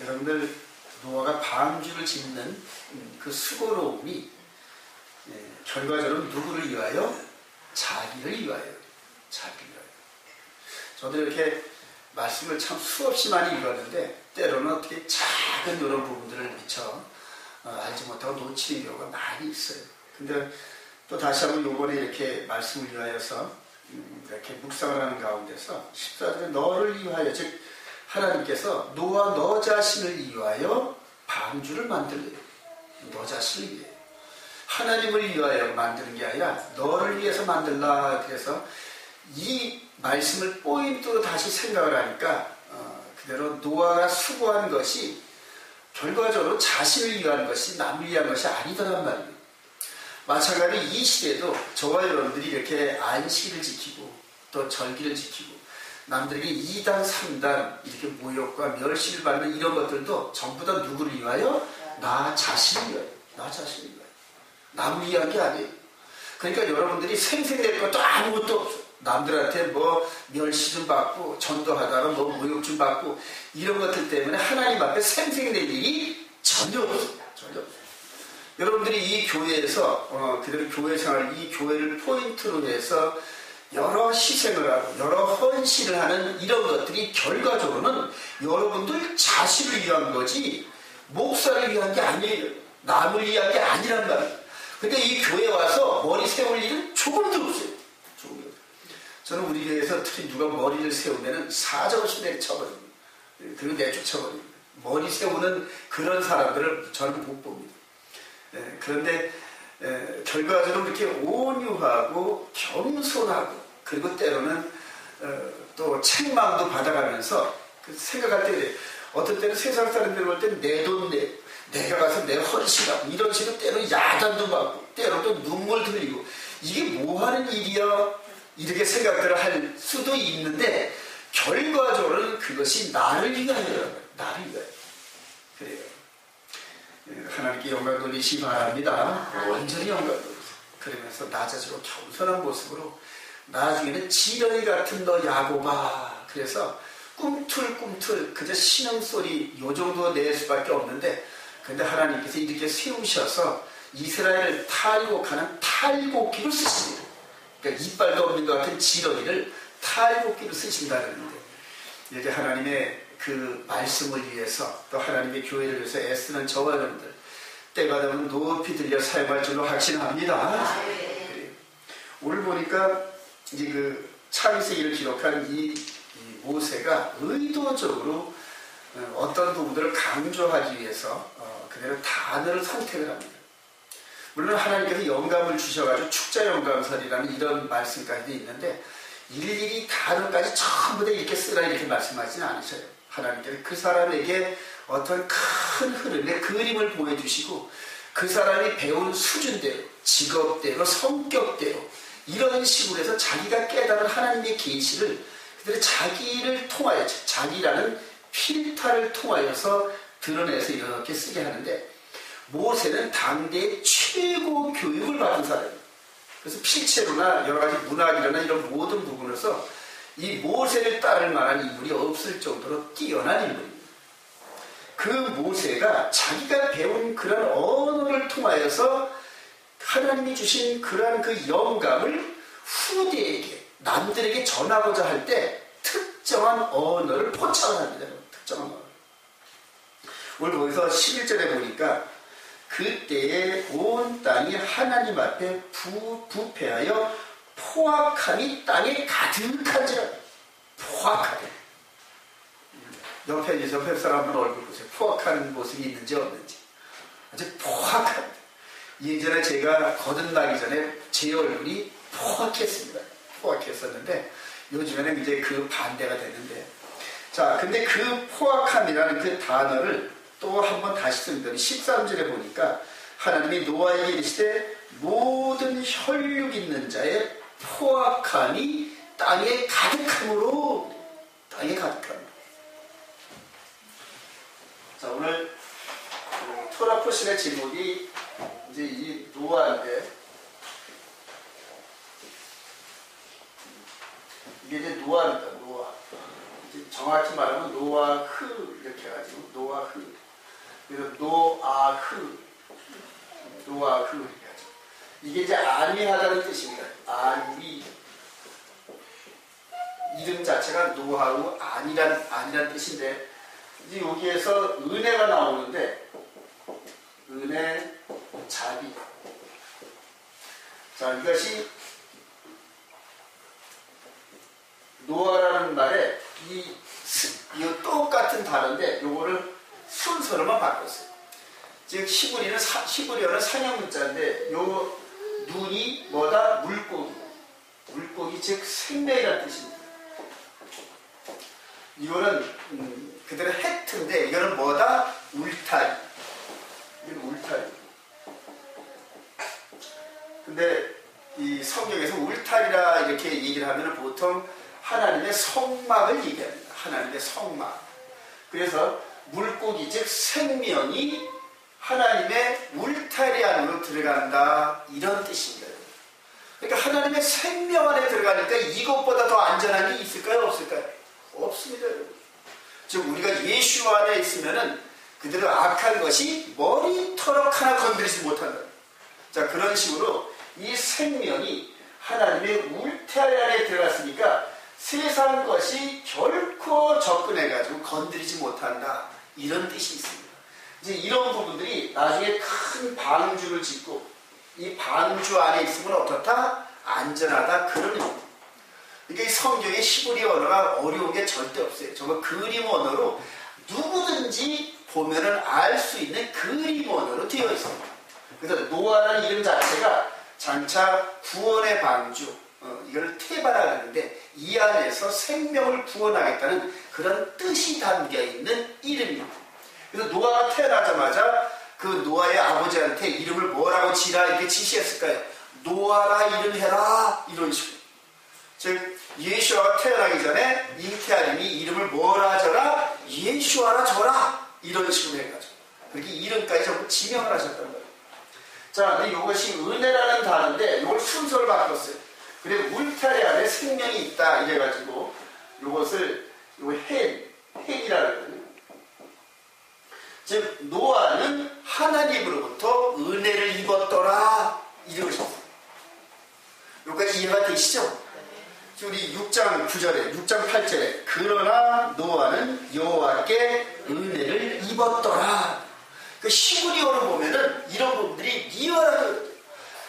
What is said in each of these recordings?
여러분들 노아가 방주를 짓는 그 수고로움이 결과적으로 누구를 위하여? 자기를 위하여. 자기를 위하여. 저도 이렇게 말씀을 참 수없이 많이 읽었는데 때로는 어떻게 작은 이런 부분들을 미처 알지 못하고 놓치는 경우가 많이 있어요. 근데 또 다시 한번 요번에 이렇게 말씀을 위하여서 이렇게 묵상을 하는 가운데서 14절에 너를 위하여, 즉 하나님께서 노아 너 자신을 위하여 방주를 만들래요. 너 자신을 위해. 하나님을 위하여 만드는 게 아니라 너를 위해서 만들라. 그래서 이 말씀을 포인트로 다시 생각을 하니까 그대로 노아가 수고한 것이 결과적으로 자신을 위한 것이 남을 위한 것이 아니더란 말이에요. 마찬가지로 이 시대도 저와 여러분들이 이렇게 안식일을 지키고 또 절기를 지키고 남들에게 2단 3단 이렇게 모욕과 멸시를 받는 이런 것들도 전부 다 누구를 위하여? 나 자신을 위하여. 나 자신을 위하여. 남을 위한 게 아니에요. 그러니까 여러분들이 생생될 것도 아무것도 없어요. 남들한테 뭐 멸시 좀 받고 전도하다가 뭐 모욕 좀 받고 이런 것들 때문에 하나님 앞에 생생될 일이 전혀 없어요. 전혀 없어요. 여러분들이 이 교회에서 그대로 교회 생활, 이 교회를 포인트로 해서 여러 희생을 하고 여러 헌신을 하는 이런 것들이 결과적으로는 여러분들 자신을 위한 거지 목사를 위한 게 아니에요. 남을 위한 게 아니란 말이에요. 그러니까 이 교회에 와서 머리 세울 일은 조금도 없어요. 조금도 없어요. 저는 우리 교회에서 특히 누가 머리를 세우면 사정없이 내쳐버립니다. 그리고 내쫓아버립니다. 머리 세우는 그런 사람들을 저는 못 봅니다. 그런데 결과적으로 그렇게 온유하고 겸손하고 그리고 때로는 또 책망도 받아가면서 생각할 때 어떤 때는 세상 사람들 볼 때는 내 돈 내가 가서 내 헌신하고 이런 식으로 때로는 야단도 받고 때로 또 눈물 흘리고 이게 뭐하는 일이야 이렇게 생각들을 할 수도 있는데 결과적으로는 그것이 나를 위하여요. 나를 위하여. 그래요. 하나님께 영광 돌리시기 바랍니다. 완전히 영광 돌리세요. 그러면서 나 자신으로 겸손한 모습으로 나중에는 지렁이 같은 너 야곱아. 그래서 꿈틀꿈틀 그저 신음소리 요 정도 낼 수밖에 없는데 근데 하나님께서 이렇게 세우셔서 이스라엘을 탈곡하는 탈곡기로 쓰십니다. 그러니까 이빨도 없는 것 같은 지렁이를 탈곡기로 쓰신다는데 이렇게 하나님의 그 말씀을 위해서 또 하나님의 교회를 위해서 애쓰는 저와 여러분들 때가 되면 높이 들려 사용할 줄로 확신합니다. 오늘 보니까 이제 그 창세기를 기록한 이 모세가 의도적으로 어떤 부분들을 강조하기 위해서 그대로 단어를 선택을 합니다. 물론 하나님께서 영감을 주셔가지고 축자영감설이라는 이런 말씀까지도 있는데 일일이 단어까지 전부 다 이렇게 쓰라 이렇게 말씀하지는 않으셔요. 하나님께서 그 사람에게 어떤 큰 흐름의 그림을 보여주시고 그 사람이 배운 수준대로 직업대로 성격대로 이런 식으로 해서 자기가 깨달은 하나님의 계시를 그들의 자기를 통하여 자기라는 필터를 통하여서 드러내서 이렇게 쓰게 하는데 모세는 당대의 최고 교육을 받은 사람이에요. 그래서 필체로나 여러 가지 문학이나 이런 모든 부분에서 이 모세를 따를 만한 인물이 없을 정도로 뛰어난 인물입니다. 그 모세가 자기가 배운 그런 언어를 통하여서 하나님이 주신 그러한 그 영감을 후대에게 남들에게 전하고자 할 때 특정한 언어를 포착을 합니다. 특정한 언어. 오늘 거기서 11절에 보니까 그때에 온 땅이 하나님 앞에 부패하여 포악함이 땅에 가득한지라. 포악하게. 옆에 사람 한번 얼굴 보세요. 포악한 모습이 있는지 없는지. 아주 포악합니다. 예전에 제가 거듭나기 전에 제 얼굴이 포악했습니다. 포악했었는데 요즘에는 이제 그 반대가 되는데 자, 근데 그 포악함이라는 그 단어를 또 한번 다시 쓰는데 13절에 보니까 하나님이 노아에게 이르시되 모든 혈육 있는 자의 포악함이 땅에 가득함으로 땅에 가득함으로. 자, 오늘 토라 포신의 제목이 이제 이 노아인데 이게 이제 노아입니다. 노아. 이제 정확히 말하면 노아 흐 이렇게 이렇게 해가지고 노아흐. 그래서 노아흐. 노아흐 이렇게 하죠. 이게 이제 안위하다는 뜻입니다. 안위. 이름 자체가 노하우 안이란 뜻인데 이제 여기에서 은혜가 나오는데 은혜, 자비. 자, 이것이 노아라는 말에 이 똑같은 단어인데 요거를 순서로만 바꿨어요. 즉 히브리어는 상형 문자인데 요 눈이 뭐다? 물고기. 물고기 즉 생명이라는 뜻입니다. 이거는 그대로 해트인데 이거는 뭐다? 울타리. 이건 울타리. 근데 이 성경에서 울타리라 이렇게 얘기를 하면 보통 하나님의 성막을 얘기합니다. 하나님의 성막. 그래서 물고기 즉 생명이 하나님의 울타리 안으로 들어간다 이런 뜻입니다. 그러니까 하나님의 생명 안에 들어가니까 이것보다 더 안전한 게 있을까요? 없을까요? 없습니다. 즉 우리가 예수 안에 있으면은 그대로 악한 것이 머리털럭 하나 건드리지 못한다. 자, 그런 식으로 이 생명이 하나님의 울타리 안에 들어갔으니까 세상 것이 결코 접근해가지고 건드리지 못한다. 이런 뜻이 있습니다. 이제 이런 부분들이 나중에 큰 방주를 짓고 이 방주 안에 있으면 어떻다? 안전하다. 그런 의미입니다. 그러니까 이 성경의 히브리 언어가 어려운 게 절대 없어요. 저거 그림 언어로 누구든지 보면은 알 수 있는 그림 언어로 되어 있습니다. 그래서 노아라는 이름 자체가 장차 구원의 방주, 이걸 테바라 하는데 이 안에서 생명을 구원하겠다는 그런 뜻이 담겨 있는 이름입니다. 그래서 노아가 태어나자마자 그 노아의 아버지한테 이름을 뭐라고 지라 이렇게 지시했을까요? 노아라 이름해라 이런 식으로. 즉 예수아가 태어나기 전에 잉태하림이 이름을 뭐라 저라? 예수아라 저라 이런 식으로 해가지고 그렇게 이름까지 전부 지명을 하셨단 말이에요. 자, 근데 이것이 은혜라는 단어인데 이걸 순서를 바꿨어요. 그래 울타리 안에 생명이 있다 이래가지고 이것을 헨이라고 하거든요. 즉 노아는 하나님으로부터 은혜를 입었더라 이러셨어요. 여기까지 이해가 되시죠? 우리 6장 9절에 6장 8절에 그러나 노아는 여호와께 은혜를 입었더라. 그 히브리어로 보면은 이런 부분들이 리얼하거든요.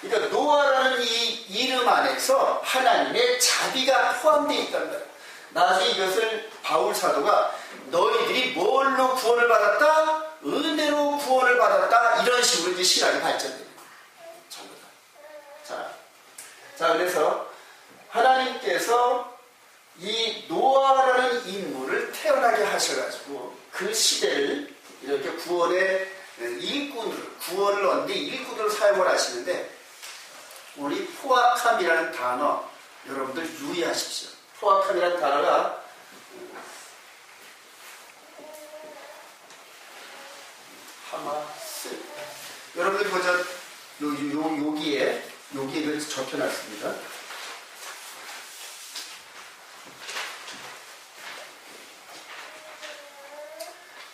그러니까 노아라는 이 이름 안에서 하나님의 자비가 포함되어 있단 말이에요. 나중에 이것을 바울 사도가 너희들이 뭘로 구원을 받았다? 은혜로 구원을 받았다. 이런 식으로 이제 신학이 발전됩니다. 전부 다. 자, 그래서 하나님께서 이 노아라는 인물을 태어나게 하셔가지고 그 시대를 이렇게 구원의 일꾼으로, 구원을 얻는 일꾼으로 사용을 하시는데 우리 포악함이라는 단어 여러분들 유의하십시오. 포악함이라는 단어가 하마스 여러분들 보자 여기에 적혀놨습니다.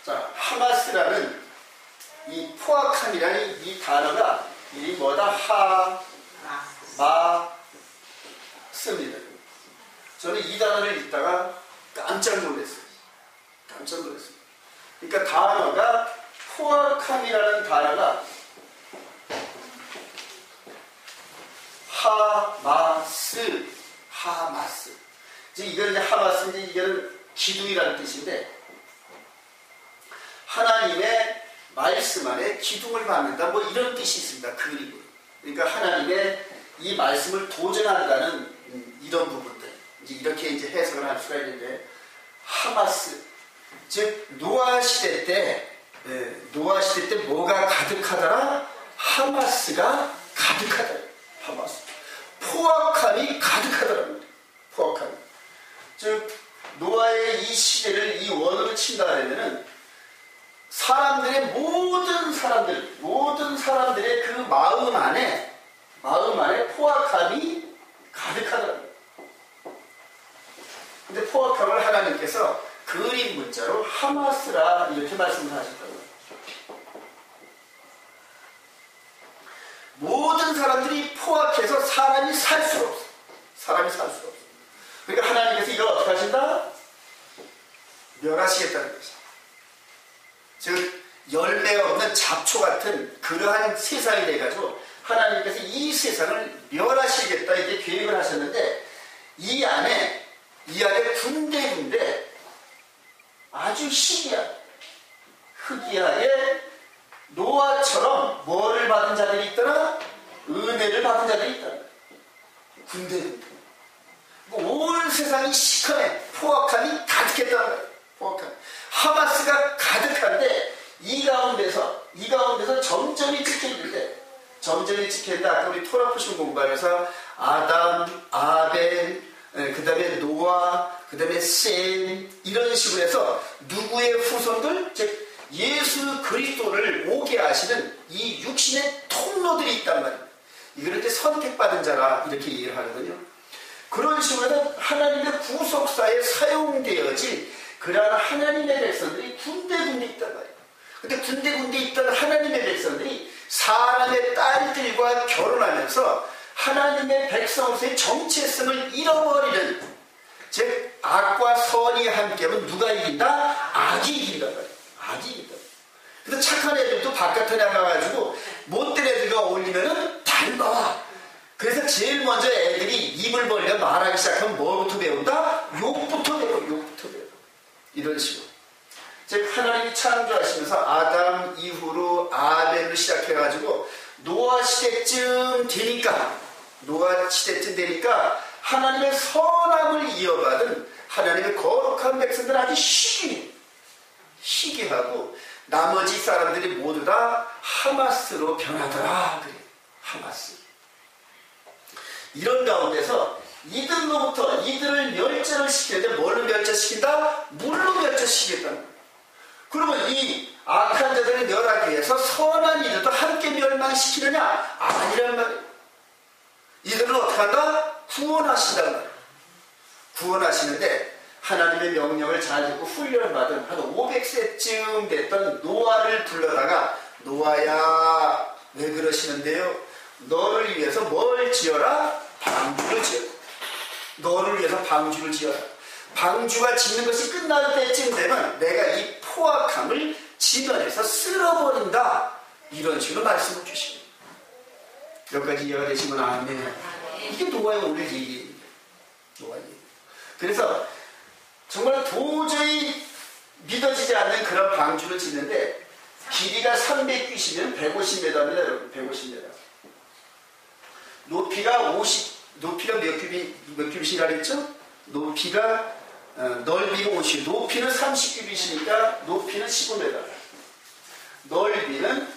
자, 하마스라는 이 포악함이라는 이 단어가 이 뭐다? 하마스입니다. 저는 이 단어를 읽다가 깜짝 놀랐어요. 깜짝 놀랐습니다. 그러니까 단어가 포악함이라는 단어가 하마스. 이건 이제 하마스인지 이거는 기둥이라는 뜻인데 하나님의 말씀 안에 기둥을 받는다 뭐 이런 뜻이 있습니다. 그림으로. 그러니까 하나님의 이 말씀을 도전한다는 이런 부분들 이제 이렇게 이제 해석을 할 수가 있는데 하마스 즉 노아 시대 때 뭐가 가득하더라? 하마스가 가득하더라. 하마스 포악함이 가득하더라. 포악함이 즉 노아의 이 시대를 이 원으로 친다 하면은 사람들의 모든 사람들의 그 마음 안에 포악함이 가득하더라고요. 근데 포악함을 하나님께서 그림 문자로 하마스라 이렇게 말씀을 하셨다고요. 모든 사람들이 포악해서 사람이 살 수가 없어. 사람이 살 수가 없어. 그러니까 하나님께서 이걸 어떻게 하신다? 멸하시겠다는 것이죠. 즉 열매 없는 잡초 같은 그러한 세상이 돼가지고 하나님께서 이 세상을 멸하시겠다 이렇게 계획을 하셨는데 이 안에 군데군데 아주 희귀하게 노아처럼 뭐를 받은 자들이 있더라? 은혜를 받은 자들이 있다. 군데군데 온 세상이 시커매 포악함이 가득했다는 거예요. 포악함. 하마스가 가득한데 이 가운데서 점점이 찍혀있는데 아까 우리 토라 푸신 공부하면서 아담, 아벨, 그 다음에 노아, 그 다음에 셈 이런 식으로 해서 누구의 후손들? 즉 예수 그리스도를 오게 하시는 이 육신의 통로들이 있단 말이에요. 이걸 이제 선택받은 자라 이렇게 이해를 하거든요. 그런 식으로 하나님의 구속사에 사용되어질 그러한 하나님의 백성들이 군데군데 있단 말이에요. 근데 군데군데 있던 하나님의 백성들이 사람의 딸들과 결혼하면서 하나님의 백성으로서의 정체성을 잃어버리는, 즉 악과 선이 함께하면 누가 이긴다? 악이 이긴단 말이에요. 악이 이긴다. 그래서 착한 애들도 바깥에 나가가지고 못된 애들과 어울리면은 닮아. 그래서 제일 먼저 애들이 입을 벌려 말하기 시작하면 뭐부터 배운다? 욕부터 배워. 이런 식으로. 즉 하나님이 창조하시면서 아담 이후로 아벨로 시작해가지고 노아 시대쯤 되니까 하나님의 선함을 이어받은 하나님의 거룩한 백성들 아주 희귀하고 나머지 사람들이 모두 다 하마스로 변하더라. 그래. 하마스. 이런 가운데서 이들을 멸절을 시키는데 뭘로 멸절시킨다? 물로 멸절시키겠다는 거예요. 그러면 이 악한 자들을 멸하기 위해서 선한 이들도 함께 멸망시키느냐? 아니란 말이에요. 이들은 어떻게 한다? 구원하신단 말이에요. 구원하시는데 하나님의 명령을 잘 듣고 훈련받은 한 500세쯤 됐던 노아를 불러다가 노아야 왜 그러시는데요? 너를 위해서 뭘 지어라? 방주를 지어라. 너를 위해서 방주를 지어라. 방주가 짓는 것이 끝날 때쯤 되면 내가 이 포악함을 지면에서 쓸어버린다. 이런 식으로 말씀을 주십니다. 여기까지 이해가 되시면 아멘. 이게 노아의 오늘 얘기입니다. 노아의 얘기. 그래서 정말 도저히 믿어지지 않는 그런 방주를 짓는데 길이가 390이면 150m입니다. 여러분. 150m. 높이가 몇 큐빗이라 그랬죠? 높이가 넓이가 50, 높이는 30큐빗이니까 높이는 15m. 넓이는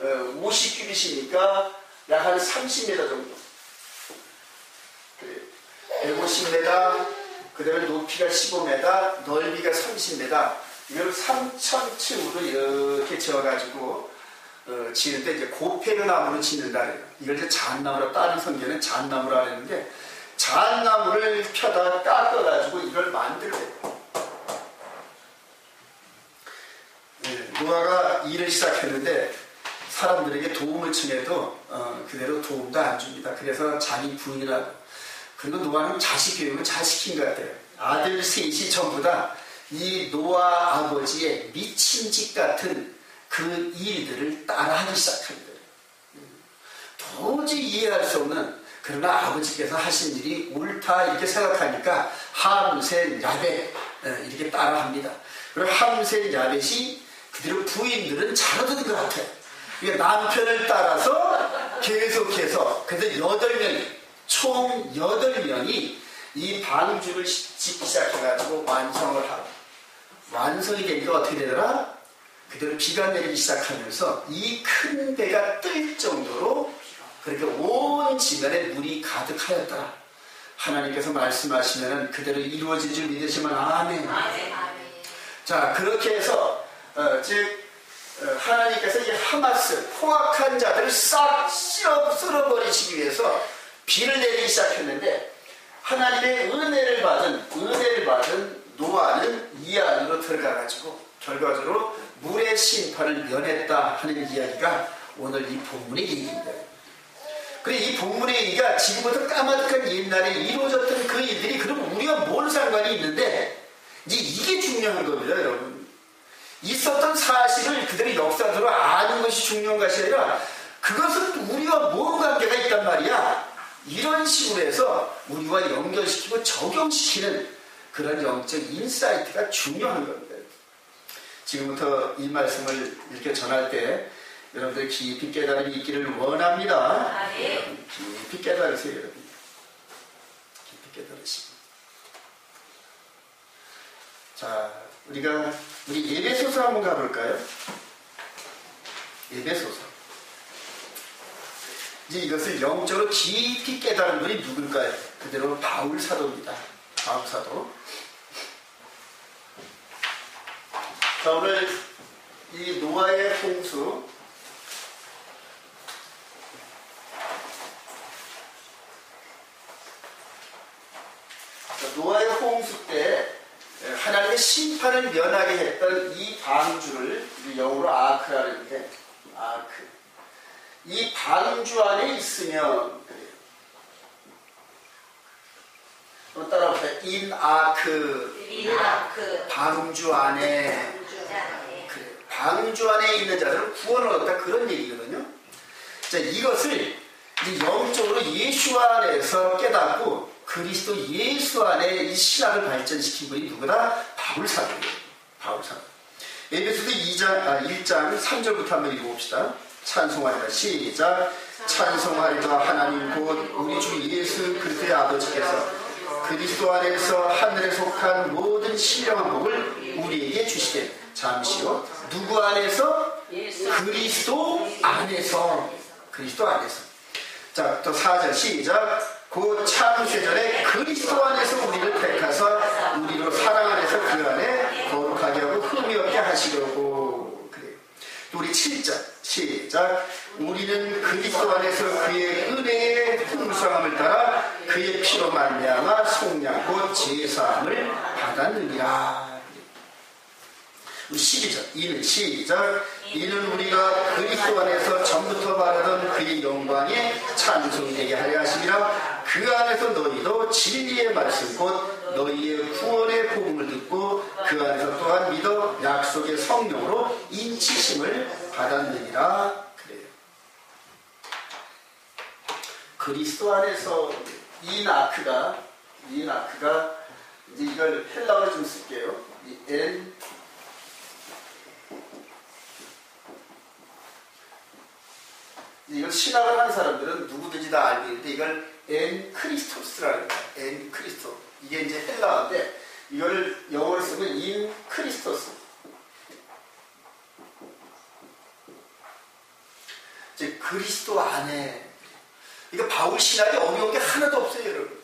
50큐빗이니까 약 한 30m 정도. 150m, 그 다음에 높이가 15m, 넓이가 30m. 이걸 3,000층으로 이렇게 지어가지고 지는데 이제 고페르나무로 짓는다 그래요. 이걸 이제 잣나무로, 다른 성경은 잣나무라 그랬는데 잣나무를 펴다 깎아가지고 이걸 만들어요. 노아가 일을 시작했는데 사람들에게 도움을 청해도 그대로 도움도 안 줍니다. 그래서 자기 부인이라고. 그리고 노아는 자식 교육을 잘 시킨 것 같아요. 아들 셋이 전부 다 이 노아 아버지의 미친 짓 같은 그 일들을 따라하기 시작합니다. 도저히 이해할 수 없는, 그러나 아버지께서 하신 일이 옳다 이렇게 생각하니까 함, 셈, 야벳 이렇게 따라합니다. 그리고 함, 셈, 야벳이 그대로 부인들은 잘 얻은 것 같아요. 그러니까 남편을 따라서 계속해서 그래서 총 8명이 이 방주를 짓기 시작해가지고 완성을 하고, 완성이 되니까 어떻게 되더라? 그대로 비가 내리기 시작하면서 이 큰 배가 뜰 정도로 그렇게 온 지면에 물이 가득하였더라. 하나님께서 말씀하시면 그대로 이루어질 줄 믿으시면 아멘. 자, 그렇게 해서 하나님께서 이 하마스 포악한 자들을 싹 쓸어버리시기 위해서 비를 내리기 시작했는데 하나님의 은혜를 받은 노아는 이 안으로 들어가가지고 결과적으로 물의 심판을 면했다 하는 이야기가 오늘 이 본문의 얘기입니다. 그래, 이 본문의 얘기가 지금부터 까마득한 옛날에 이루어졌던 그 일들이 그럼 우리가 뭔 상관이 있는데, 이제 이게 중요한 겁니다, 여러분. 있었던 사실을 그대로 역사적으로 아는 것이 중요한 것이 아니라 그것은 우리와 뭔 관계가 있단 말이야. 이런 식으로 해서 우리와 연결시키고 적용시키는 그런 영적 인사이트가 중요한 겁니다. 지금부터 이 말씀을 이렇게 전할 때 여러분들 깊이 깨달음이 있기를 원합니다. 여러분 깊이 깨달으세요. 여러분 깊이 깨달으시고. 자, 우리 에베소서 한번 가볼까요? 에베소서. 이제 이것을 영적으로 깊이 깨달은 분이 누굴까요? 그대로 바울 사도입니다. 바울 사도. 자, 오늘 이 노아의 홍수, 노아의 홍수 때 하나님의 심판을 면하게 했던 이 방주를 영어로 아크라는데, 아크. 이 방주 안에 있으면 그래요. 한번 따라봅시다. in ark. 방주 안에. 그래요. 방주 안에 있는 자들은 구원을 얻었다, 그런 얘기거든요. 자, 이것을 이제 영적으로 예수 안에서 깨닫고 그리스도 예수 안에 이 신학을 발전시킨 분이 누구다? 바울 사도예요. 바울 사도. 에베소서 1장 3절부터 한번 읽어봅시다. 찬송하리라. 시작. 찬송하리라. 하나님 곧 우리 주 예수 그리스도의 아버지께서 그리스도 안에서 하늘에 속한 모든 신령한 복을 우리에게 주시되. 잠시요. 누구 안에서? 그리스도 안에서. 그리스도 안에서. 자, 또 4절 시작. 곧 창세전에 그리스도 안에서 우리를 택하사 우리로 사랑 안에서 그 안에 거룩하게 하고 흠이 없게 하시려고. 그래요. 또 우리 7절 시작. 우리는 그리스도 안에서 그의 은혜의 풍성함을 따라 그의 피로 말미암아 속량 곧 제사함을 받았느니라. 12절 이는 시작. 이는 우리가 그리스도 안에서 전부터 바라던 그의 영광에 찬송되게 하려 하심이라. 그 안에서 너희도 진리의 말씀 곧 너희의 구원의 복음을 듣고 그 안에서 또한 믿어 약속의 성령으로 인치심을 받았느니라. 그래요. 그리스도 안에서 이 아크가 이제 이걸 헬라어로 좀 쓸게요. 이걸 신학을 하는 사람들은 누구든지 다 알고 있는데 이걸 엔 크리스토스라는 거예요. 엔 크리스토. 이게 이제 헬라어인데 이걸 영어로 쓰면 인 크리스토스. 이제 그리스도 안에. 이거 바울 신학이 어려운 게 하나도 없어요, 여러분.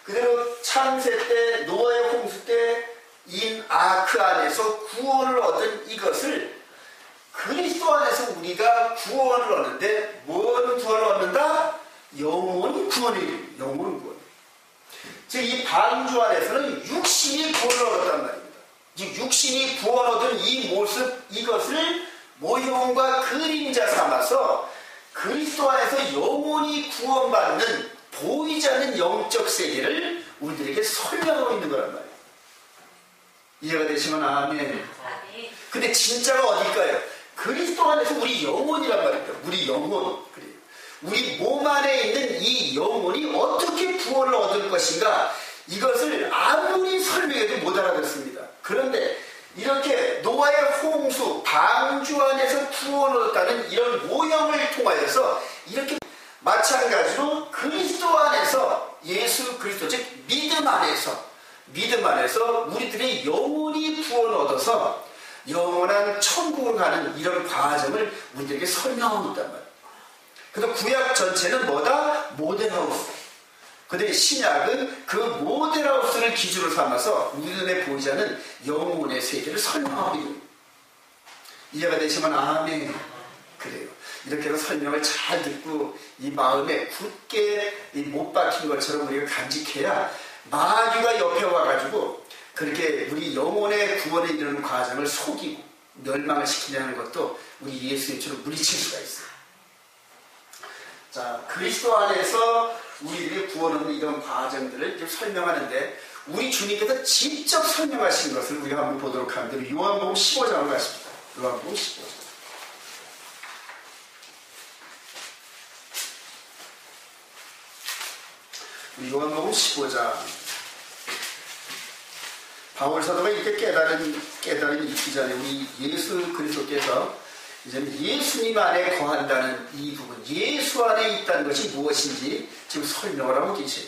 그대로 창세 때 노아의 홍수 때 인 아크 안에서 구원을 얻은 이것을 그리스도 안에서 우리가 구원을 얻는데 뭔 구원을 얻는다? 영원히 구원이에요. 영원 구원. 즉 이 방주 안에서는 육신이 구원을 얻었단 말입니다. 즉 육신이 구원 얻은 이 모습, 이것을 모형과 그림자 삼아서 그리스도 안에서 영원히 구원받는 보이지 않는 영적 세계를 우리들에게 설명하고 있는 거란 말이에요. 이해가 되시면 아멘. 근데 진짜가 어딜까요? 그리스도 안에서 우리 영혼이란 말입니다. 우리 영혼. 그래요. 우리 몸 안에 있는 이 영혼이 어떻게 구원을 얻을 것인가, 이것을 아무리 설명해도 못 알아듣습니다. 그런데 이렇게 노아의 홍수, 방주 안에서 구원을 얻었다는 이런 모형을 통하여서 이렇게 마찬가지로 그리스도 안에서 예수 그리스도, 즉 믿음 안에서 우리들의 영혼이 구원을 얻어서 영원한 천국으로 가는 이런 과정을 우리들에게 설명하고 있단 말이에요. 그래서 구약 전체는 뭐다? 모델하우스. 그런데 신약은 그 모델하우스를 기준으로 삼아서 우리 눈에 보이지 않는 영혼의 세계를 설명하고 있는. 이해가 되시면 아멘. 그래요. 이렇게 해서 설명을 잘 듣고 이 마음에 굳게 못 박힌 것처럼 우리가 간직해야 마귀가 옆에 와가지고 그렇게 우리 영혼의 구원에 이르는 과정을 속이고 멸망을 시키려는 것도 우리 예수님처럼 물리칠 수가 있어요. 자, 그리스도 안에서 우리들의 구원 얻는 이런 과정들을 좀 설명하는데 우리 주님께서 직접 설명하신 것을 우리가 한번 보도록 하는데 요한복음 15장으로 가십니다. 요한복음 15장. 요한복음 15장. 바울 사도가 이렇게 깨달음이 있기 전에 우리 예수 그리스도께서 이제 예수님 안에 거한다는 이 부분, 예수 안에 있다는 것이 무엇인지 지금 설명을 하고 계세요.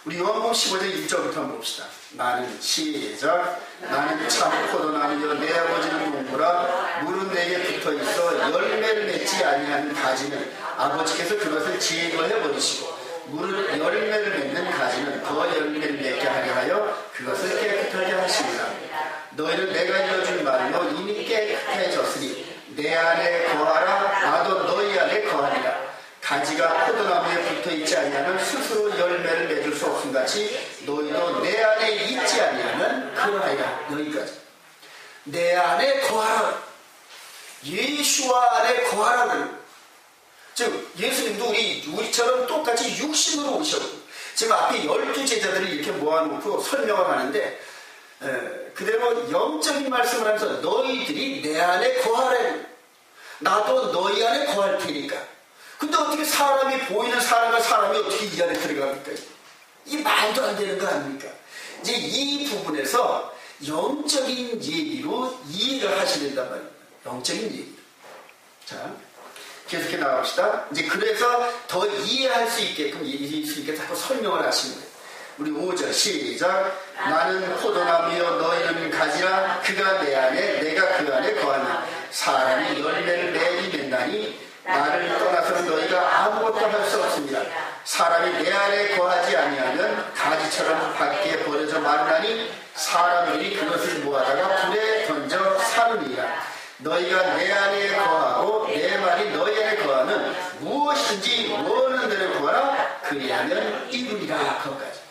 우리 요한복음 15장 1절부터 한번 봅시다. 나는 시작. 나는 참 포도나무여 내 아버지는 농부라. 물은 내게 붙어있어 열매를 맺지 아니하는 가지는 아버지께서 그것을 제거해 버리시고 물은 열매를 맺는 가지는 더 열매를 맺게 하려 하여 그것을 깨끗하게 하십니다. 너희는 내가 이뤄준 말로 이미 깨끗해졌으니 내 안에 거하라. 나도 너희 안에 거하리라. 가지가 포도나무에 붙어있지 아니하면 스스로 열매를 맺을 수 없음같이 너희도 내 안에 있지 아니하면 그러하리라. 여기까지. 내 안에 거하라. 예수와 안에 거하라는, 즉 예수님도 우리처럼 똑같이 육신으로 오셨고 지금 앞에 12제자들을 이렇게 모아놓고 설명을 하는데 그대로 영적인 말씀을 하면서 너희들이 내 안에 거하라. 나도 너희 안에 거할 테니까. 근데 어떻게 사람이 보이는 사람이 어떻게 이 안에 들어갑니까? 이 말도 안 되는 거 아닙니까? 이제 이 부분에서 영적인 얘기로 이해를 하셔야 된단 말입니다. 영적인 얘기. 자, 계속해 나갑시다. 이제 그래서 더 이해할 수 있게끔 예수님께서 자꾸 설명을 하시는 거예요. 우리 5절 시작. 나는 포도나무여 너희는 가지라. 그가 내 안에 내가 그 안에 거하니 사람이 열매를 내리 맺나니 나를 떠나서는 너희가 아무것도 할 수 없습니다. 사람이 내 안에 거하지 아니하면 가지처럼 밖에 버려져 마르나니 사람들이 그것을 모아다가 불에 던져 사느니라. 너희가 내 안에 거하고 내 말이 너희 안에 거하면 무엇인지 원하는 대로 구하라. 그리하면 이루리라. 거기까지.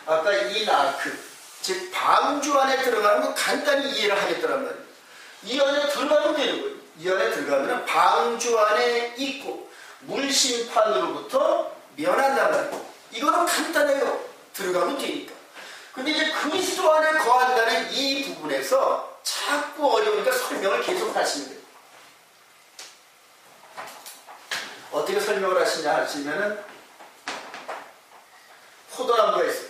아까 이 나크, 즉 방주 안에 들어가는 건 간단히 이해를 하겠더란 말이에요. 이 안에 들어가면 되는 거예요. 이 안에 들어가면 방주 안에 있고 물심판으로부터 면한단 말이에요. 이거는 간단해요. 들어가면 되니까. 근데 이제 그리스도 안에 거한다는 이 부분에서 자꾸 어려우니까 설명을 계속 하시는 거예요. 어떻게 설명을 하시냐 하시면은 포도나무가 있어요.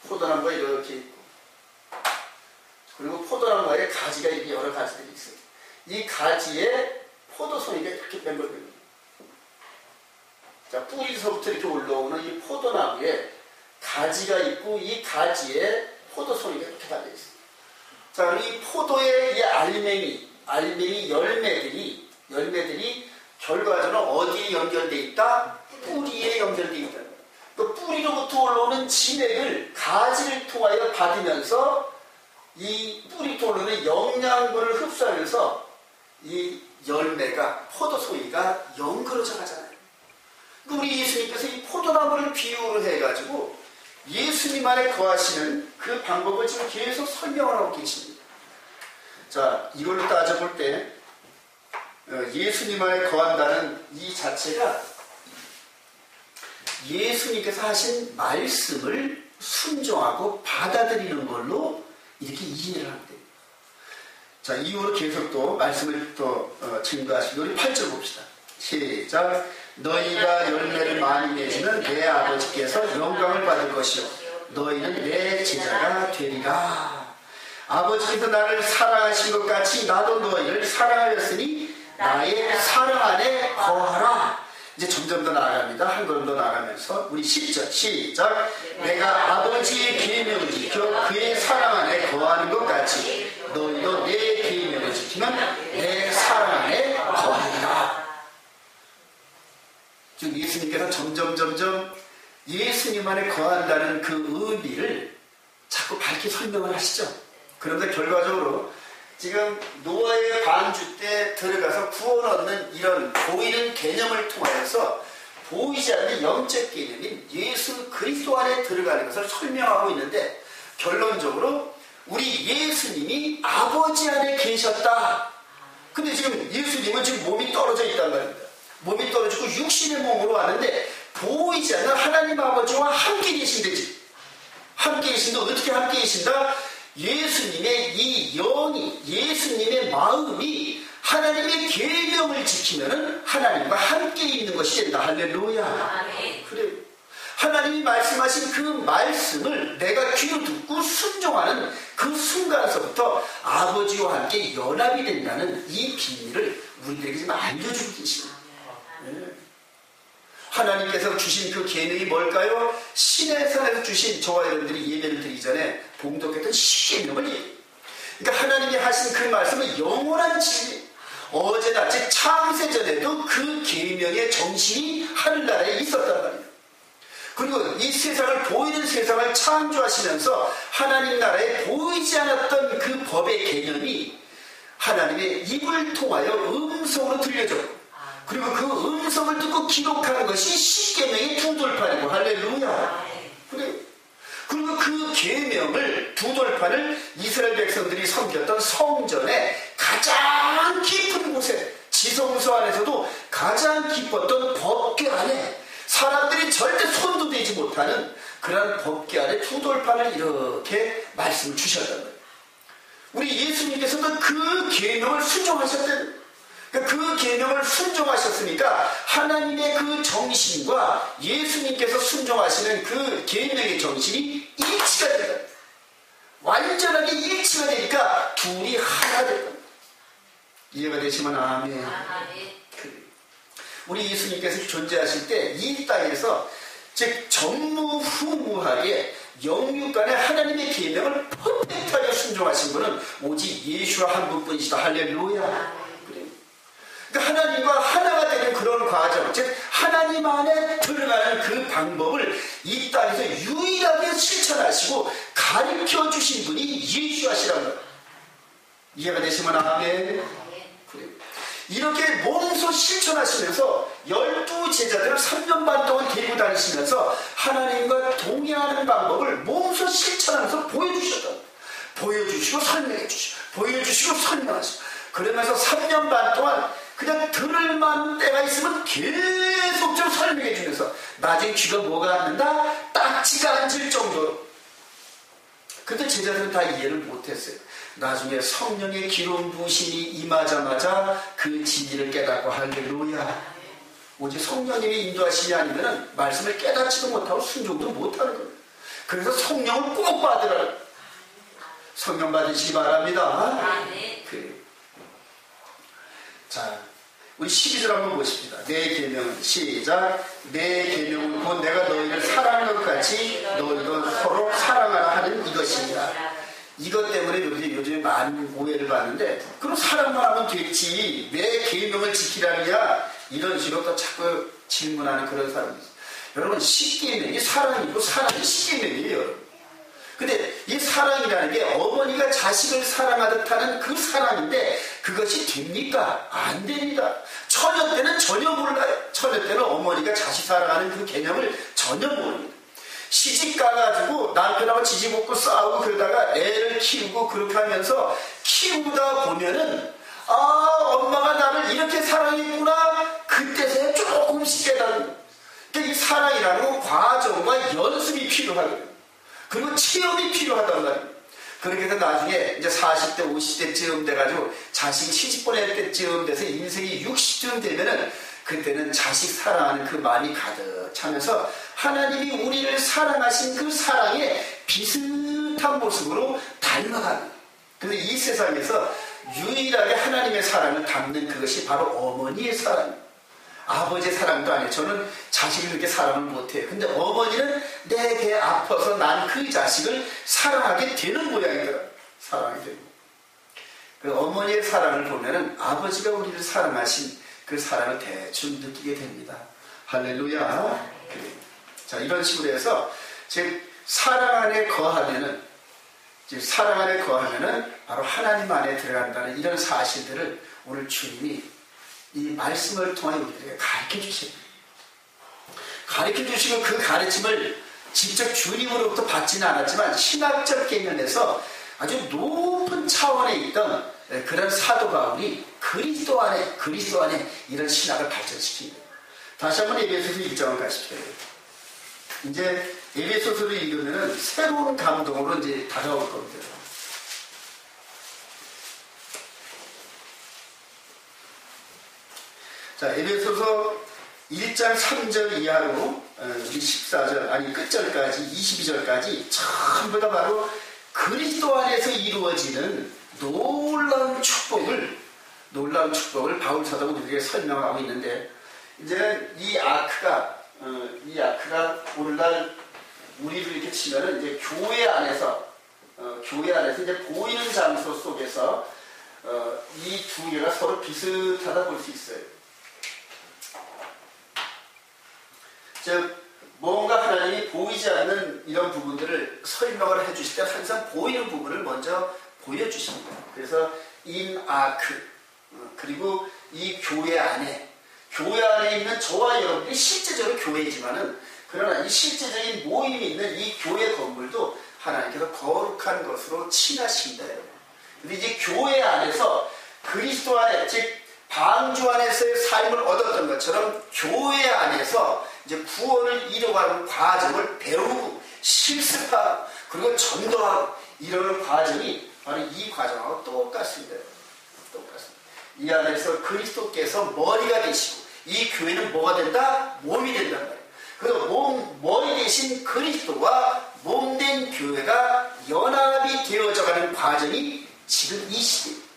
포도나무가 이렇게 있고 그리고 포도나무에 가지가 이렇게 여러 가지들이 있어요. 이 가지에 포도송이가 이렇게 뱀벌뱀벌. 자, 뿌리서부터 이렇게 올라오는 이 포도나무에 가지가 있고 이 가지에 포도송이가 이렇게 달려있어요. 자, 이 포도의 이 알맹이 열매들이 결과적으로 어디에 연결되어 있다? 뿌리에 연결되어 있다. 그 뿌리로부터 올라오는 진액을 가지를 통하여 받으면서 이 뿌리부터 올라오는 영양분을 흡수하면서 이 열매가 포도송이가 연결져 가잖아요. 우리 예수님께서 이 포도나무를 비유로 해가지고 예수님 안에 거하시는 그 방법을 지금 계속 설명을 하고 계십니다. 자, 이걸로 따져볼 때 예수님 안에 거한다는 이 자체가 예수님께서 하신 말씀을 순종하고 받아들이는 걸로 이렇게 이해를 하면 됩니다. 자, 이후로 계속 또 말씀을 또 증거하시고 우리 8절 봅시다. 시작. 너희가 열매를 많이 내시는 내 아버지께서 영광을 받을 것이요 너희는 내 제자가 되리라. 아버지께서 나를 사랑하신 것 같이 나도 너희를 사랑하였으니 나의 사랑 안에 거하라. 이제 점점 더 나아갑니다. 한 걸음 더 나아가면서 우리 10절 시작. 내가 아버지의 계명을 지켜 그의 사랑 안에 거하는 것 같이 너희도 내 계명을 지키면 내 사랑 안에 거하리라. 즉 예수님께서 점점 예수님 안에 거한다는 그 의미를 자꾸 밝게 설명을 하시죠. 그런데 결과적으로 지금 노아의 방주 때 들어가서 구원 얻는 이런 보이는 개념을 통하여서 보이지 않는 영적 개념인 예수 그리스도 안에 들어가는 것을 설명하고 있는데 결론적으로 우리 예수님이 아버지 안에 계셨다. 근데 지금 예수님은 지금 몸이 떨어져 있단 말입니다. 몸이 떨어지고 육신의 몸으로 왔는데 보이지 않는 하나님 아버지와 함께 계신대지. 함께 계신다. 어떻게 함께 계신다? 예수님의 이 영이, 예수님의 마음이 하나님의 계명을 지키면 하나님과 함께 있는 것이 된다. 할렐루야. 그래요. 하나님이 말씀하신 그 말씀을 내가 귀로 듣고 순종하는 그 순간서부터 아버지와 함께 연합이 된다는 이 비밀을 우리들에게 지금 알려주고 계십니다. 하나님께서 주신 그 계명이 뭘까요? 신의 산에서 주신 저와 여러분들이 예배를 드리기 전에 봉독했던 시계명을 그러니까 하나님이 하신 그 말씀은 영원한 진리. 어제나 즉 창세전에도 그 계명의 정신이 하늘나라에 있었단 말이에요. 그리고 이 세상을 보이는 세상을 창조하시면서 하나님 나라에 보이지 않았던 그 법의 개념이 하나님의 입을 통하여 음성으로 들려졌고 그리고 그 음성을 듣고 기록하는 것이 십계명의 두 돌판이고 할렐루야. 그래요. 그리고 그 계명을 두 돌판을 이스라엘 백성들이 섬겼던 성전의 가장 깊은 곳에 지성소 안에서도 가장 깊었던 법궤 안에 사람들이 절대 손도 대지 못하는 그런 법궤 안에 두 돌판을 이렇게 말씀을 주셨단 말이에요. 우리 예수님께서도 그 계명을 순종하셨대요. 그 계명을 순종하셨으니까 하나님의 그 정신과 예수님께서 순종하시는 그 계명의 정신이 일치가 된다. 완전하게 일치가 되니까 둘이 하나 된다. 이해가 되시면 아멘. 우리 예수님께서 존재하실 때 이 땅에서 즉 전무후무하게 영육간에 하나님의 계명을 퍼펙트하게 순종하신 분은 오직 예수와 한 분뿐이시다. 할렐루야. 그러니까 하나님과 하나가 되는 그런 과정, 즉 하나님 안에 들어가는 그 방법을 이 땅에서 유일하게 실천하시고 가르쳐 주신 분이 예수하시라는 거예요. 이해가 되시면 아멘. 그래요. 이렇게 몸소 실천하시면서 12제자들을 3년 반 동안 데리고 다니시면서 하나님과 동의하는 방법을 몸소 실천하면서 보여주셨다. 보여주시고 설명해 주시고 보여주시고 설명하시고 그러면서 3년 반 동안 그냥 들을 만한 때가 있으면 계속적으로 설명해 주면서 나중에 귀가 뭐가 앉는다? 딱지가 앉을 정도로. 그때 제자들은 다 이해를 못했어요. 나중에 성령의 기름 부으심이 임하자마자 그 진리를 깨닫고 할렐루야. 오직 성령님이 인도하심이 아니면 말씀을 깨닫지도 못하고 순종도 못하는 거예요. 그래서 성령을 꼭 받으라. 성령 받으시기 바랍니다. 자, 우리 12절 한번 보십시다. 내 계명은 시작. 내 계명은 곧 내가 너희를 사랑하는 것 같이 너희도 서로 사랑하라 하는 이것입니다. 이것 때문에 요즘에 많은 오해를 받는데 그럼 사랑만 하면 됐지 내 계명을 지키라니야 이런 식으로 또 자꾸 질문하는 그런 사람이 있어요. 여러분 십계명이 사랑이고 사랑이 십계명이에요. 근데 이 사랑이라는 게 어머니가 자식을 사랑하듯 하는 그 사랑인데 그것이 됩니까? 안 됩니다. 처녀 때는 전혀 몰라요. 처녀 때는 어머니가 자식 사랑하는 그 개념을 전혀 모릅니다. 시집 가가지고 남편하고 지지볶고 싸우고 그러다가 애를 키우고 그렇게 하면서 키우다 보면은 아 엄마가 나를 이렇게 사랑했구나 그때서야 조금씩 깨닫는. 그러니까 이 사랑이라는 건 과정과 연습이 필요하거든요. 그리고 체험이 필요하단 말이에요. 그렇게 해서 나중에 이제 40대, 50대쯤 돼가지고 자식 시집 보낼 때쯤 돼서 인생이 60쯤 되면은 그때는 자식 사랑하는 그 마음이 가득 차면서 하나님이 우리를 사랑하신 그 사랑에 비슷한 모습으로 닮아가는. 그런데 이 세상에서 유일하게 하나님의 사랑을 담는 그것이 바로 어머니의 사랑입니다. 아버지의 사랑도 아니에요. 저는 자식을 그렇게 사랑을 못해요. 근데 어머니는 내 배 아파서 난 그 자식을 사랑하게 되는 모양이더라. 사랑이 되고. 그 어머니의 사랑을 보면은 아버지가 우리를 사랑하신 그 사랑을 대충 느끼게 됩니다. 할렐루야. 자, 이런 식으로 해서 즉 사랑 안에 거하면은 바로 하나님 안에 들어간다는 이런 사실들을 오늘 주님이 이 말씀을 통해 우리들에게 가르쳐 주십니다. 가르쳐 주시고 그 가르침을 직접 주님으로부터 받지는 않았지만 신학적 개념에서 아주 높은 차원에 있던 그런 사도 바울이 그리스도 안에 이런 신학을 발전시킵니다. 다시 한번 에베소서 1장을 가십시오. 이제 에베소서를 읽으면 새로운 감동으로 이제 다가올 겁니다. 자, 에베소서 1장 3절 이하로 14절 아니 끝절까지 22절까지 전부 다 바로 그리스도 안에서 이루어지는 놀라운 축복을 바울 사도가 우리에게 설명하고 있는데, 이제 이 아크가 오늘날 우리를 이렇게 치면은 이제 교회 안에서 이제 보이는 장소 속에서 이 두 개가 서로 비슷하다 볼 수 있어요. 즉 뭔가 하나님이 보이지 않는 이런 부분들을 설명을 해주실 때 항상 보이는 부분을 먼저 보여주십니다. 그래서 in ark 그리고 이 교회 안에 있는 저와 여러분들이 실제적으로 교회이지만은, 그러나 이 실제적인 모임이 있는 이 교회 건물도 하나님께서 거룩한 것으로 칭하십니다. 근데 이제 교회 안에서 그리스도 안에, 즉 방주 안에서의 삶을 얻었던 것처럼 교회 안에서 이제 구원을 이루어가는 과정을 배우고 실습하고 그리고 전도하고 이러는 과정이 바로 이 과정하고 똑같습니다. 이 안에서 그리스도께서 머리가 되시고 이 교회는 뭐가 된다? 몸이 된단 말이에요. 그래서 머리 대신 그리스도와 몸된 교회가 연합이 되어져가는 과정이 지금 이 시대입니다.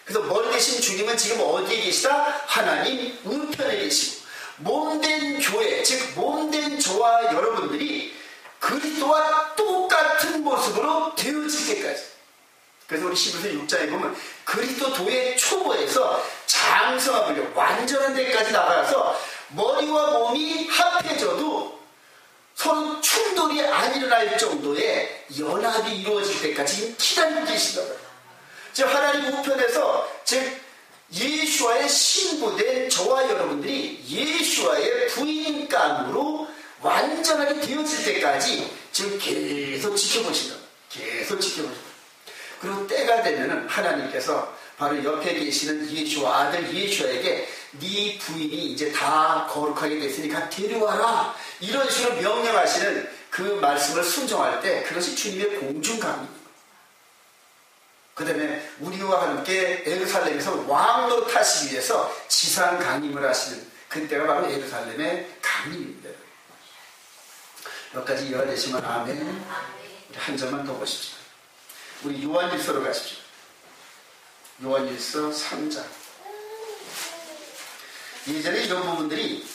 그래서 머리 대신 주님은 지금 어디에 계시다? 하나님 우편에 계시고, 몸된 교회, 즉 몸된 저와 여러분들이 그리스도와 똑같은 모습으로 되어질 때까지. 그래서 우리 히브리서 6장에 보면 그리스도 도의 초보에서 장성하고 완전한 데까지 나가서 머리와 몸이 합해져도 서로 충돌이 안 일어날 정도의 연합이 이루어질 때까지 기다리고 계신다. 즉 하나님 우편에서 즉 예수와의 신부된 저와 여러분들이 예수와의 부인감으로 완전하게 되어질 때까지 지금 계속 지켜보신다. 그리고 때가 되면은 하나님께서 바로 옆에 계시는 예수와 아들 예수에게 네 부인이 이제 다 거룩하게 됐으니까 데려와라, 이런 식으로 명령하시는 그 말씀을 순종할 때 그것이 주님의 공중감입니다. 그 다음에 우리와 함께 예루살렘에서 왕노릇하시기 위해서 지상 강림을 하시는 그때가 바로 예루살렘의 강림입니다. 여기까지 이해가 되시면 아멘. 우리 한 점만 더 보십시오. 우리 요한일서로 가십시오. 요한일서 3장. 예전에 이런 부분들이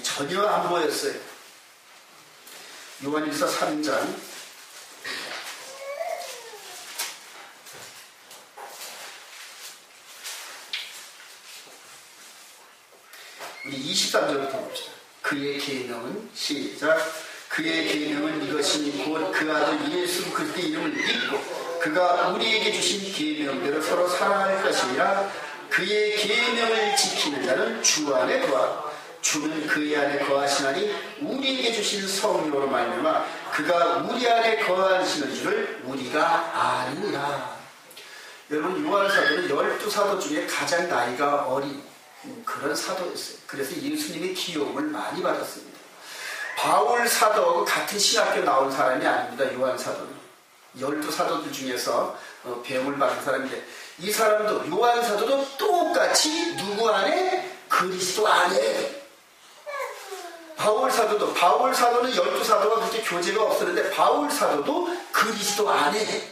전혀 안 보였어요. 요한일서 3장. 우리 23절부터 봅시다. 그의 계명은 시작. 그의 계명은 이것이니 곧 그 아들 예수 그리스도의 이름을 믿고 그가 우리에게 주신 계명대로 서로 사랑할 것이니라. 그의 계명을 지키는 자는 주 안에 거하고 주는 그의 안에 거하시나니 우리에게 주신 성령으로 말미암아 그가 우리 안에 거하시는 줄을 우리가 아니라. 여러분, 요한 사도는 12사도 중에 가장 나이가 어린 그런 사도였어요. 그래서 예수님의 기용을 많이 받았습니다. 바울 사도하고 같은 신학교 나온 사람이 아닙니다. 요한 사도는 12사도들 중에서 배움을 받은 사람인데, 이 사람도 요한 사도도 똑같이 누구 안에? 그리스도 안에. 바울 사도는 12사도가 그렇게 교제가 없었는데 바울 사도도 그리스도 안에.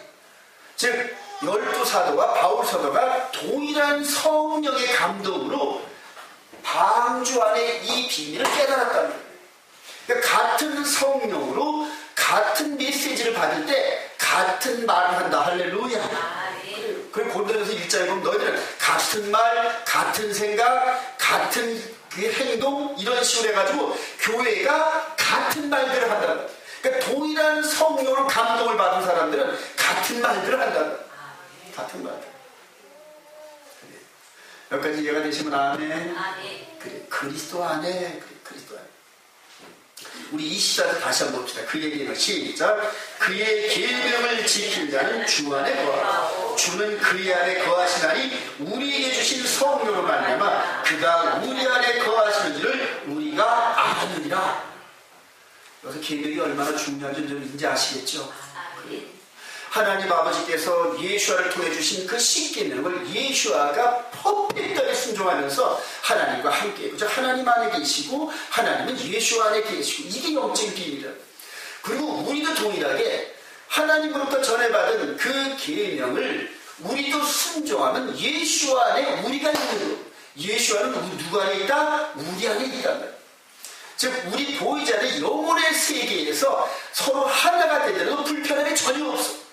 즉 12사도와 바울 사도가 동일한 성령의 감동으로 방주 안에 이 비밀을 깨달았다는 거예요. 그러니까 같은 성령으로 같은 메시지를 받을 때 같은 말을 한다. 할렐루야. 그리고 고린도전서 1장에 보면 너희들은 같은 말, 같은 생각, 같은 그 행동 이런 식으로 해가지고 교회가 같은 말들을 한다. 그러니까 동일한 성령으로 감동을 받은 사람들은 같은 말들을 한다. 같은 말들. 여기까지 이해가 되시면 아멘. 그래, 그리스도 안에. 그래, 그리스도 안에. 우리 24절 다시 한번 봅시다. 그의 계명 시작. 그의 계명을 지킨 자는 주 안에 거하고 주는 그의 안에 거하시나니 우리에게 주신 성령으로 말미암아 그가 우리 안에 거하시는지를 우리가 아느니라. 여기서 계명이 얼마나 중요한지 좀 이제 아시겠죠? 하나님 아버지께서 예수아를 통해 주신 그 십계명을 예수아가 퍼펙트하게 순종하면서 하나님과 함께, 그죠? 하나님 안에 계시고 하나님은 예수 안에 계시고, 이게 영적인 비밀이다. 그리고 우리도 동일하게 하나님으로부터 전해받은 그 계명을 우리도 순종하면 예수 안에 우리가 있는 거예요. 예수 안은 누구 안에 있다? 우리 안에 있단 말이에요. 즉 우리 보이지 않는 영혼의 세계에서 서로 하나가 되더라도 불편함이 전혀 없어.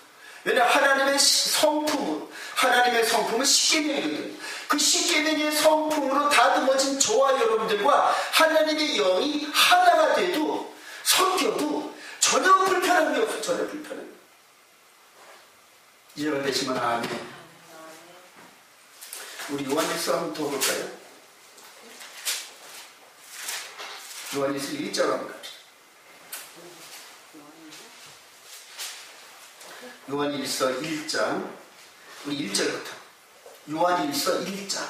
왜냐하면 하나님의 성품으로, 하나님의 성품은 십계명이거든요. 그 십계명의 성품으로 다듬어진 저와 여러분들과 하나님의 영이 하나가 돼도, 섞여도 전혀 불편함이 없어. 전혀 불편함이. 이해가 되시면 아멘. 우리 요한일서 한번 더 볼까요? 요한일서 1장 한번 갑시다. 요한일서 1장, 우리 1절부터. 요한일서 1장.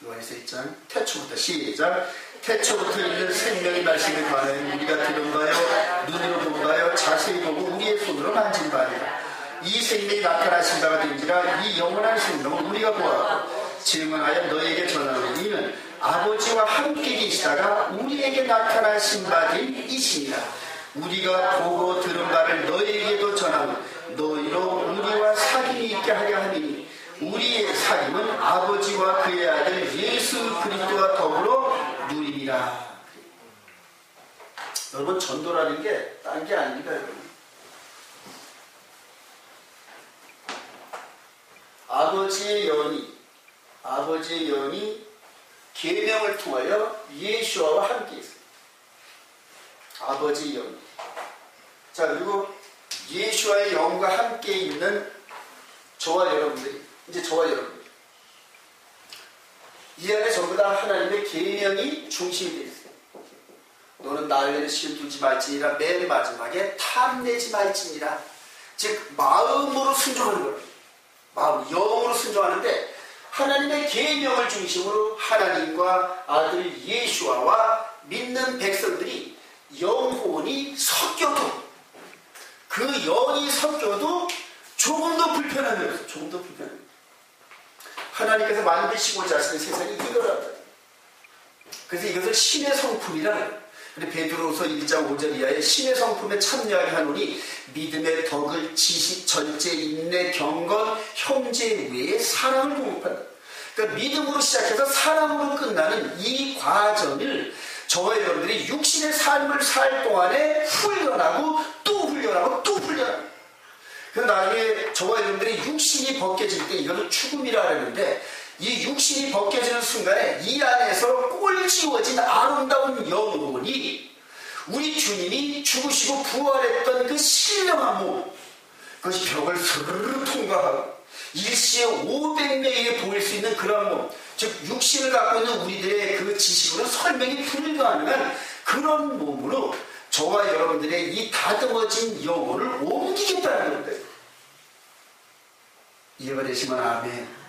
요한일서 1장, 태초부터 시작. 태초부터 있는 생명의 말씀에 관하여 우리가 들은 바요, 눈으로 본 바요, 자세히 보고 우리의 손으로 만진 바니라. 이 생명이 나타나신 바가 된지라. 이 영원한 생명은 우리가 보았고 증언하여 너에게 전하노니 이는 아버지와 함께 계시다가 우리에게 나타나신 바 된 이시니라. 우리가 보고 들은 바를 너희에게도 전하고 너희로 우리와 사귐이 있게 하려 하니 우리의 사귐은 아버지와 그의 아들 예수 그리스도와 더불어 누리리라. 여러분, 전도라는 게 딴 게 아닙니다. 여러분, 아버지의 영이 계명을 통하여 예수와 함께 있어요. 아버지의 영. 자, 그리고 예수와의 영과 함께 있는 저와 여러분들이, 이제 저와 여러분들, 이 안에 전부 다 하나님의 계명이 중심이 되어 있어요. 너는 나를 위해 시험 두지 말지니라. 맨 마지막에 탐내지 말지니라. 즉 마음으로 순종하는 거예요. 마음, 영으로 순종하는데 하나님의 계명을 중심으로 하나님과 아들 예수와와 믿는 백성들이 영혼이 섞여도, 그 영이 섞여도 조금도 불편함이 없어요. 조금도 불편함이 없어요. 하나님께서 만드시고자 하시는 세상이 이거랍니다. 그래서 이것을 신의 성품이라 해요. 근데 베드로서 1장 5절 이하에 신의 성품에 참여하게 하노니 믿음의 덕을 지식, 전제, 인내, 경건, 형제 외에 사랑을 공급한다. 그러니까 믿음으로 시작해서 사랑으로 끝나는 이 과정을 저와 여러분들이 육신의 삶을 살 동안에 훈련하고 또 훈련하고 또 훈련하고, 그래서 나중에 저와 여러분들이 육신이 벗겨질 때 이것을 죽음이라 하는데, 이 육신이 벗겨지는 순간에 이 안에서 꼴지워진 아름다운 영혼이 우리 주님이 죽으시고 부활했던 그 신령한 몸, 그것이 벽을 스르르 통과하고 일시에 500명에게 보일 수 있는 그런 몸, 즉 육신을 갖고 있는 우리들의 그 지식으로는 설명이 불가능한 그런 몸으로 저와 여러분들의 이 다듬어진 영혼을 옮기겠다는 겁니다. 이해가 되시면 아멘.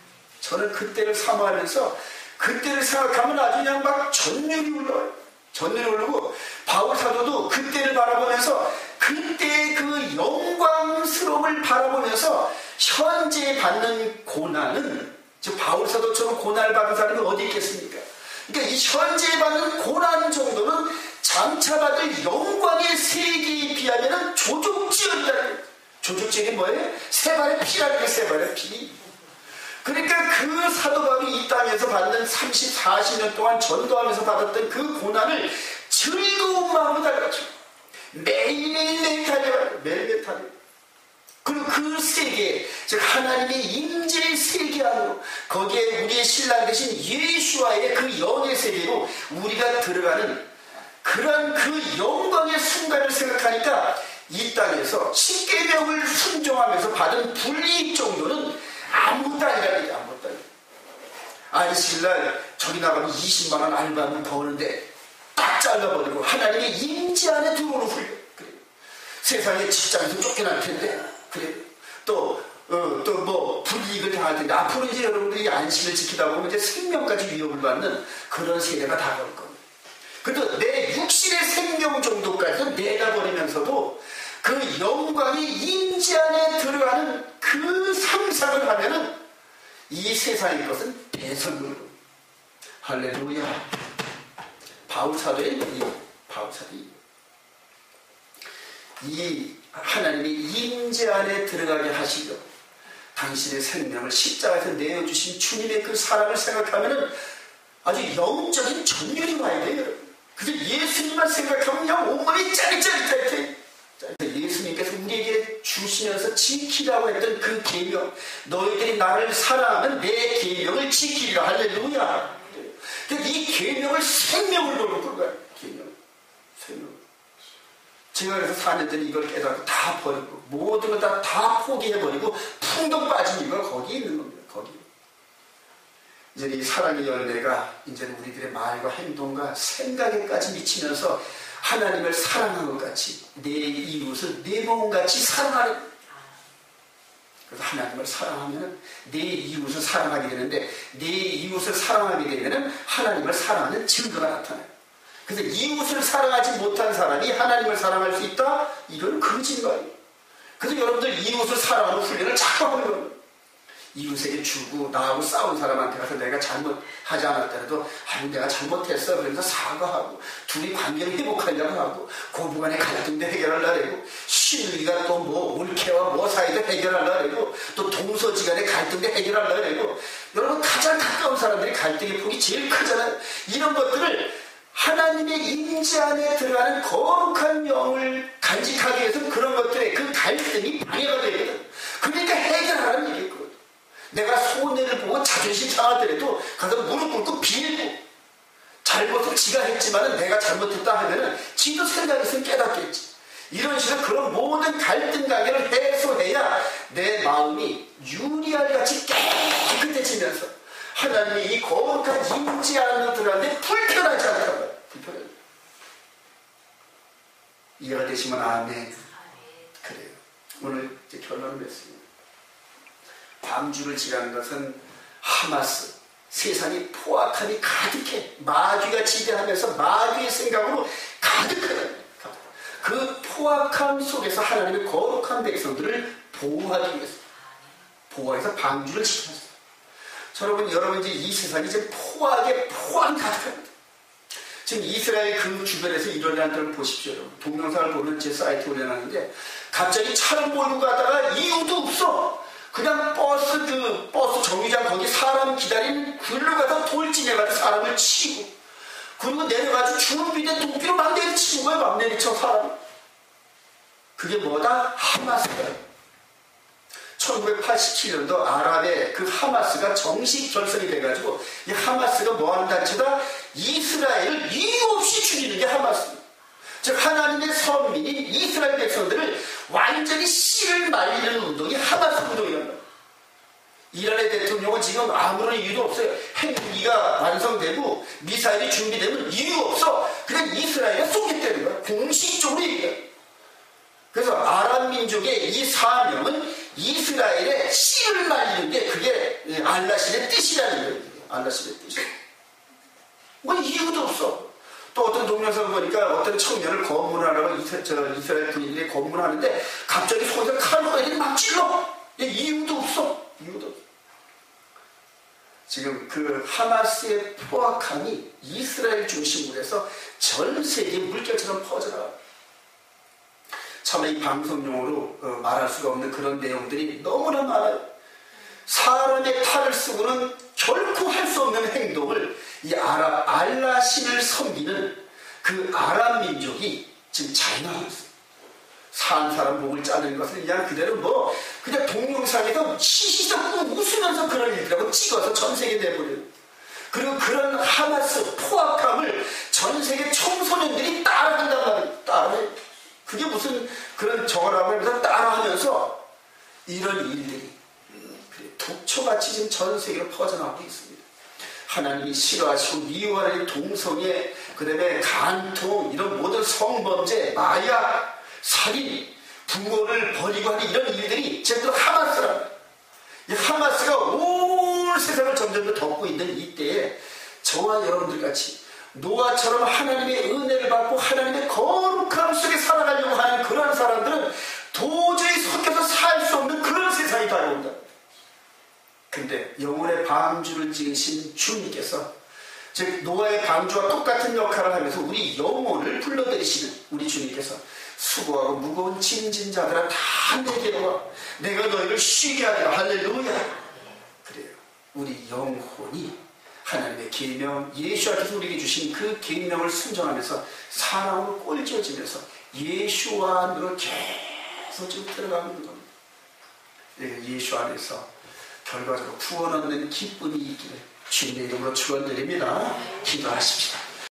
저는 그때를 사모하면서, 그때를 생각하면 아주 그냥 막 전율이 올라와요. 전율이 오르고, 바울 사도도 그때를 바라보면서 그때의 그 영광스러움을 바라보면서 현재 받는 고난은, 즉 바울 사도처럼 고난을 받은 사람이 어디 있겠습니까? 그러니까 이 현재 받는 고난 정도는 장차 받을 영광의 세계에 비하면 조족지연이라는 거예요. 조족지연이 뭐예요? 세 발의 피라는 거예요. 세 발의 피. 그러니까 그 사도 바울이 이 땅에서 받는 30, 40년 동안 전도하면서 받았던 그 고난을 즐거운 마음으로 달려가죠. 매일매일 달려가요. 매일매일 달려가요. 그리고 그 세계, 즉 하나님의 임재의 세계 안으로, 거기에 우리의 신랑 되신 예수와의 그 영의 세계로 우리가 들어가는 그런 그 영광의 순간을 생각하니까 이 땅에서 십계명을 순종하면서 받은 불이익 정도는 아무것도 아니라는 얘기야. 아무것도 아니야. 안식일날 저기 나가면 20만원 알바하면 더 오는데 딱 잘라버리고 하나님의 임재 안에 들어오는 훈련. 그래. 세상에 직장에서 쫓겨날 텐데, 그래. 또 뭐 불이익을 당할 텐데, 앞으로 이제 여러분들이 안식을 지키다 보면 이제 생명까지 위협을 받는 그런 세대가 다가올 겁니다. 그래도 내 육신의 생명 정도까지 내다버리면서도 그 영광의 임재 안에 들어가는 그 상상을 하면은 이 세상의 것은 대선물로. 할렐루야. 바울사도의 이 하나님의 임재 안에 들어가게 하시려 당신의 생명을 십자가에서 내어주신 주님의 그 사랑을 생각하면은 아주 영적인 전율이 와야 돼요. 그래서 예수님만 생각하면 그냥 온몸이 짜릿짜릿해. 예수님께서 우리에게 주시면서 지키라고 했던 그 계명, 너희들이 나를 사랑하면 내 계명을 지키리라. 할렐루야. 이 계명을 생명을 걸고 본 거야. 생명. 제가 그래서 4년 전에 이걸 깨닫고 다 버리고 모든 걸 다 포기해버리고 풍덩 빠진 이유가 거기에 있는 겁니다. 거기. 이제 이 사랑의 열매가 이제는 우리들의 말과 행동과 생각에까지 미치면서 하나님을 사랑한 것 같이 내 이웃을 내 몸같이 사랑하는. 그래서 하나님을 사랑하면 내 이웃을 사랑하게 되는데, 내 이웃을 사랑하게 되면 하나님을 사랑하는 증거가 나타나요. 그래서 이웃을 사랑하지 못한 사람이 하나님을 사랑할 수 있다? 이건 거짓말이에요. 그래서 여러분들 이웃을 사랑하는 훈련을 자꾸 하는 거예요. 이웃에게 주고 나하고 싸운 사람한테 가서 내가 잘못하지 않았더라도 내가 잘못했어 그러면서 사과하고 둘이 관계를 회복하려고 하고 고부간의 갈등도 해결하려고 신의가 또 뭐 올케와 뭐 사이도 해결하려고 또 동서지간의 갈등도 해결하려고. 여러분 가장 가까운 사람들이 갈등의 폭이 제일 크잖아요. 이런 것들을 하나님의 임재 안에 들어가는 거룩한 영을 간직하기 위해서는 그런 것들의 그 갈등이 방해가 되거든. 그러니까 해결하라는 얘기거든. 내가 손해를 보고 자존심 상하더라도 가서 무릎 꿇고 빌고, 잘못을 지가 했지만은 내가 잘못했다 하면은 지도 생각했으면 깨닫겠지. 이런 식으로 그런 모든 갈등 관계를 해소해야 내 마음이 유리알 같이 깨끗해지면서 하나님이 이 거룩한 임재 안으로 들어가는데 불편하지 않단 말이야. 불편하지. 이해가 되시면 아멘. 그래요. 오늘 이제 결론을 맺습니다. 방주를 지라는 것은 하마스, 세상이 포악함이 가득해. 마귀가 지배하면서 마귀의 생각으로 가득하다. 그 포악함 속에서 하나님의 거룩한 백성들을 보호하기 위해서, 보호해서 방주를 지켰어요. 여러분 이제 이 세상이 이제 포악에 포악 가득합니다. 지금 이스라엘 그 주변에서 일어나는 걸 보십시오. 동영상을 보면 제 사이트에 올려놨는데 갑자기 차를 몰고 가다가 이유도 없어. 그냥 버스 정류장 거기 사람 기다리는 글로 가서 돌진해가지고 사람을 치고, 그리고 내려가지고 주먹비대 도끼로 막 내리치는 거예요. 막 내리쳐 사람. 그게 뭐다? 하마스다. 1987년도 아랍의 그 하마스가 정식 결성이 돼가지고, 이 하마스가 뭐하는 단체다? 이스라엘을 이유 없이 죽이는 게 하마스입니다. 즉 하나님의 선민인 이스라엘 백성들을 완전히 씨를 말리는 운동이 하마스 운동이란 말이에요. 이란의 대통령은 지금 아무런 이유도 없어요. 핵무기가 완성되고 미사일이 준비되면 이유 없어. 그냥 이스라엘에 쏘겠다는 거야. 공식적으로 얘기해요. 그래서 아랍 민족의 이 사명은 이스라엘의 씨를 말리는 게 그게 알라신의 뜻이라는 거예요. 알라신의 뜻이. 뭐 이유도 없어. 또 어떤 동영상을 보니까 어떤 청년을 검문하라고 이스라엘 군인들이 검문하는데 갑자기 손에서 칼로 애들이 막 찔러. 이유도 없어. 이유도 없어. 지금 그 하마스의 포악함이 이스라엘 중심으로 해서 전 세계 물결처럼 퍼져나가요. 참 이 방송용으로 말할 수가 없는 그런 내용들이 너무나 많아요. 사람의 탈을 쓰고는 결코 할 수 없는 행동을 이 알라신을 섬기는 그 아랍 민족이 지금 잘 나오고 있어요. 산 사람 목을 자르는 것을 그냥 그대로 그냥 동영상에서 시시적으로 웃으면서 그런 일이라고 찍어서 전 세계에 내버려요. 그리고 그런 하마스 포악함을 전 세계 청소년들이 따라한단 말이에요. 따라해요. 그게 무슨 그런 저거라고 하면서 따라하면서 이런 일들이 독초같이 지금 전 세계로 퍼져나가고 있습니다. 하나님이 싫어하시고 미워하는 동성애, 그 다음에 간통, 이런 모든 성범죄, 마약, 살인, 부모를 버리고 하는 이런 일들이 전부 하마스라. 이 하마스가 온 세상을 점점 더 덮고 있는 이때에 저와 여러분들 같이 노아처럼 하나님의 은혜를 받고 하나님의 거룩함 속에 살아가려고 하는 그런 사람들은 도저히 섞여서 살 수 없는 그런 세상이 다가온다. 근데 영혼의 방주를 지으신 주님께서, 즉 노아의 방주와 똑같은 역할을 하면서 우리 영혼을 불러들이시는 우리 주님께서 수고하고 무거운 짐진 자들아 다 내게로 와, 내가 너희를 쉬게 하리라. 할렐루야. 그래요. 우리 영혼이 하나님의 계명, 예수께서 우리에게 주신 그 계명을 순종하면서 사랑으로 꼴지어지면서 예수 안으로 계속 지금 들어가고 있는 겁니다. 예수 안에서 결과적으로 구원 얻는 기쁨이 있기를 주님의 이름으로 축원드립니다. 기도하십시다.